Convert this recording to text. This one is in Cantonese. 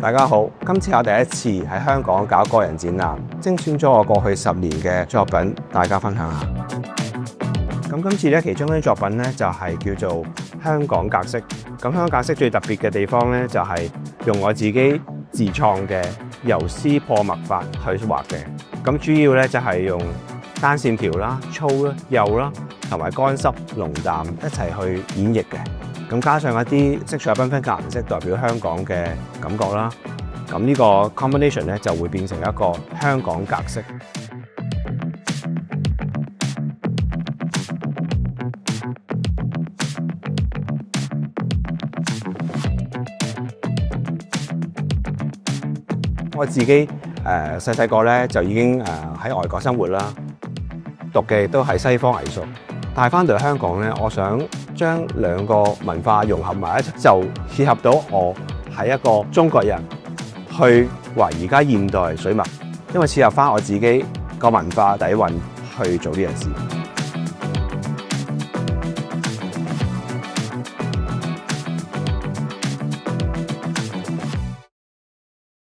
大家好，今次我第一次喺香港搞個人展覽，精選咗我過去10年嘅作品，大家分享下。咁今次咧，其中一啲作品咧就係叫做香港格式。咁香港格式最特別嘅地方咧，就係用我自己自創嘅油絲破墨法去畫嘅。咁主要咧就係用單線條啦、粗啦、幼啦，同埋乾濕、濃淡一齊去演繹嘅。咁加上一啲色彩繽紛嘅顏色，代表香港嘅感覺啦。咁呢個 combination 咧就會變成一個香港格式。我自己細個咧就已經喺外國生活啦，讀嘅亦都係西方藝術。但係翻到嚟香港咧，我想將兩個文化融合埋一齊，就切合到我係一個中國人去畫而家現代水墨，因為切合翻我自己個文化底蘊去做呢件事。